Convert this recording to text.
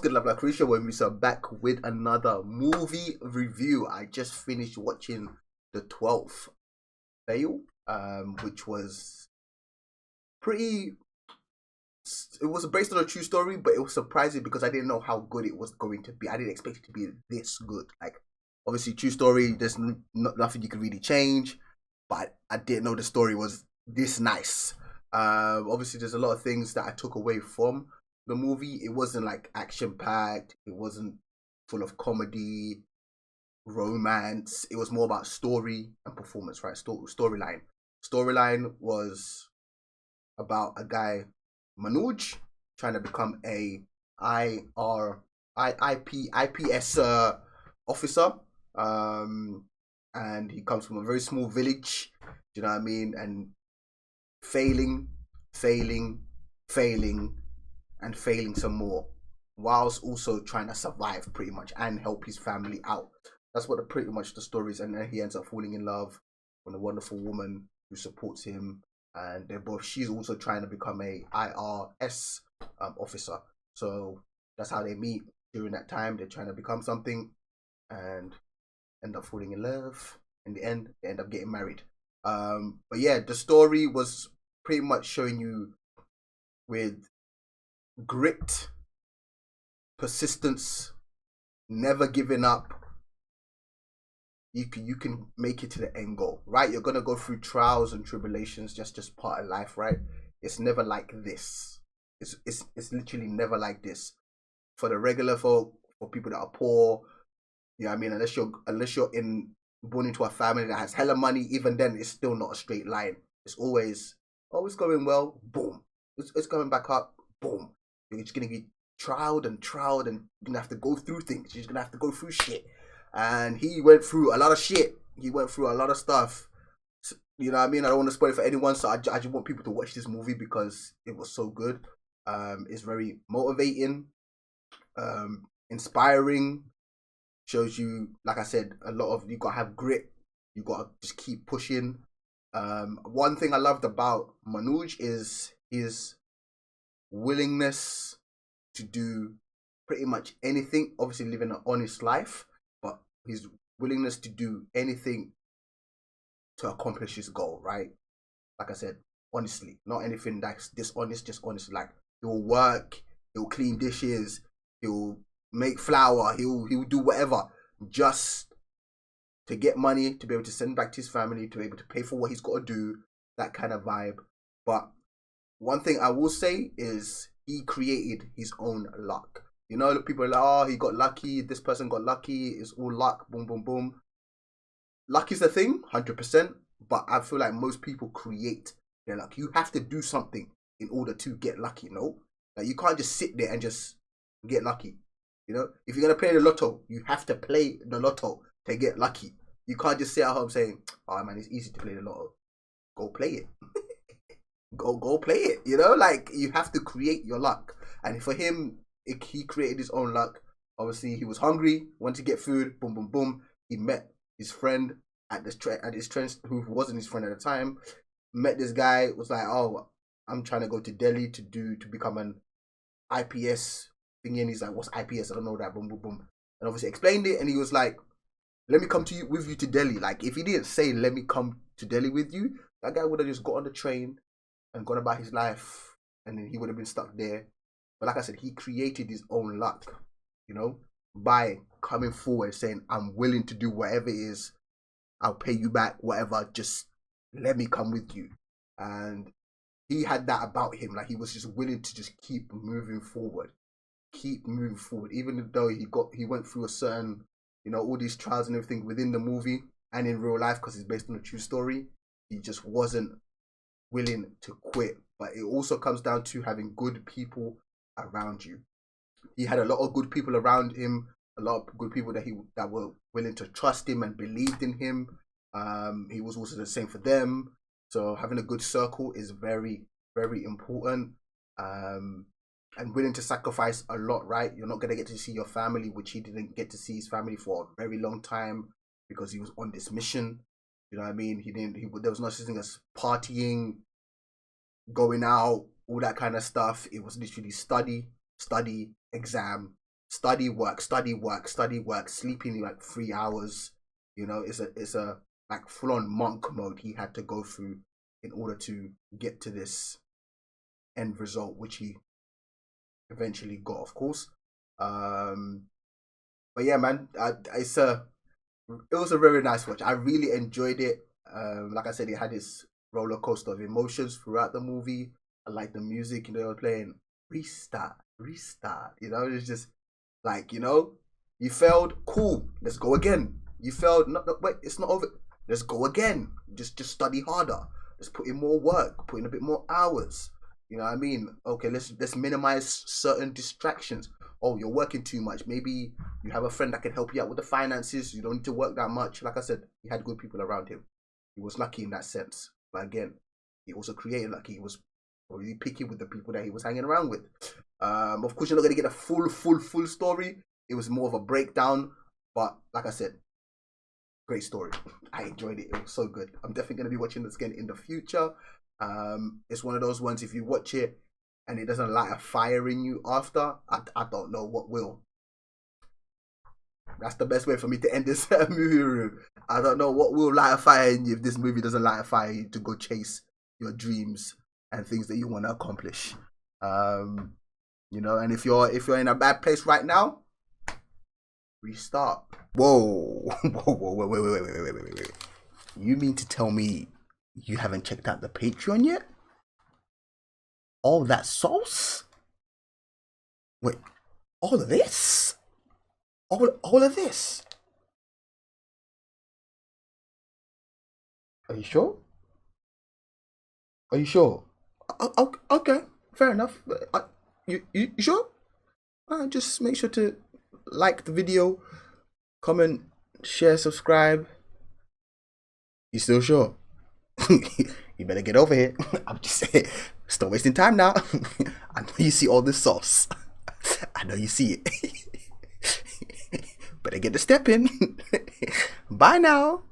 good, Love Like Crucial, when we are back with another movie review. I just finished watching The 12th Fail, which was pretty. It was based on a true story, but it was surprising because I didn't know how good it was going to be. I didn't expect it to be this good. Like, obviously, true story, there's nothing you can really change, but I didn't know the story was this nice. Obviously, there's a lot of things that I took away from the movie. It wasn't like action packed. It wasn't full of comedy, romance. It was more about story and performance, right? Storyline. Storyline was about a guy, Manoj, trying to become a IPS officer. Um, and he comes from a very small village. Do you know what I mean? And failing, failing, failing, and failing some more, whilst also trying to survive pretty much and help his family out. That's what pretty much the story is. And then he ends up falling in love with a wonderful woman who supports him, and they're both. She's also trying to become a IRS officer. So that's how they meet. During that time, they're trying to become something, and end up falling in love. In the end, they end up getting married. But yeah, the story was pretty much showing you with grit, persistence, never giving up. You can make it to the end goal, right? You're gonna go through trials and tribulations, just part of life, right? It's never like this. It's literally never like this. For the regular folk, for people that are poor, you know what I mean? Unless you're born into a family that has hella money, even then it's still not a straight line. It's always, oh, it's going well, boom. It's going back up, boom. You're just gonna be trialed and trialed, and you're gonna have to go through things. You're just gonna have to go through shit. And he went through a lot of shit. He went through a lot of stuff. You know what I mean? I don't want to spoil it for anyone, so I just want people to watch this movie because it was so good. It's very motivating, inspiring. Shows you, like I said, a lot of you gotta have grit. You gotta just keep pushing. One thing I loved about Manoj is his willingness to do pretty much anything. Obviously, living an honest life, but his willingness to do anything to accomplish his goal. Right? Like I said, honestly, not anything that's dishonest. Just honest. Like, he'll work, he'll clean dishes, he'll make flour, he'll do whatever just to get money, to be able to send back to his family, to be able to pay for what he's got to do, that kind of vibe. But one thing I will say is he created his own luck. You know, people are like, oh, he got lucky, this person got lucky, it's all luck, boom, boom, boom. Luck is a thing, 100%, but I feel like most people create their luck. You have to do something in order to get lucky, no? Like, you can't just sit there and just get lucky. You know, if you're gonna play the lotto, you have to play the lotto to get lucky. You can't just sit at home saying, "Oh man, it's easy to play the lotto." Go play it. go play it. You know, like, you have to create your luck. And for him, he created his own luck. Obviously, he was hungry, wanted to get food. Boom, boom, boom. He met his friend at this train, who wasn't his friend at the time. Met this guy. Was like, "Oh, I'm trying to go to Delhi to become an IPS thingy," and he's like, "What's IPS? I don't know that." Boom, boom, boom. And obviously explained it, and he was like, "Let me come with you to Delhi." Like, if he didn't say, "Let me come to Delhi with you," that guy would have just got on the train and gone about his life, and then he would have been stuck there. But like I said, he created his own luck, you know, by coming forward saying, "I'm willing to do whatever it is. I'll pay you back, whatever. Just let me come with you." And he had that about him. Like, he was just willing to just keep moving forward, even though he went through a certain, you know, all these trials and everything within the movie and in real life, because it's based on a true story. He just wasn't willing to quit. But it also comes down to having good people around you. He had a lot of good people around him, a lot of good people that were willing to trust him and believed in him. He was also the same for them. So having a good circle is very, very important. And willing to sacrifice a lot, right? You're not gonna get to see your family, which he didn't get to see his family for a very long time because he was on this mission. You know what I mean? There was no such thing as partying, going out, all that kind of stuff. It was literally study, exam, study, work, study, work, study, work, sleeping like 3 hours. You know, it's a like full on monk mode he had to go through in order to get to this end result, which he eventually got, of course. But yeah, man, it was a very nice watch. I really enjoyed it. Like I said, it had this roller coaster of emotions throughout the movie. I like the music, you know, they were playing restart, restart. You know, it's just like, you know, you failed, cool, let's go again. You failed, no, wait, it's not over. Let's go again. Just study harder. Let's put in more work, put in a bit more hours. You know what I mean? Okay, let's minimize certain distractions. Oh, you're working too much. Maybe you have a friend that can help you out with the finances. You don't need to work that much. Like I said, he had good people around him. He was lucky in that sense. But again, he also created lucky. He was really picky with the people that he was hanging around with. Of course, you're not going to get a full story. It was more of a breakdown. But like I said, great story. I enjoyed it. It was so good. I'm definitely going to be watching this again in the future. It's one of those ones, if you watch it and it doesn't light a fire in you after, I don't know what will. That's the best way for me to end this movie review. I don't know what will light a fire in you if this movie doesn't light a fire in you to go chase your dreams and things that you want to accomplish. You know, and if you're in a bad place right now, restart. Whoa, wait. You mean to tell me you haven't checked out the Patreon yet? All that sauce? Wait, all of this? All of this? Are you sure? Are you sure? Okay, fair enough. You sure? Just make sure to like the video, comment, share, subscribe. You still sure? You better get over here. I'm just saying, stop wasting time now. I know you see all this sauce. I know you see it. Better get the step in. Bye now.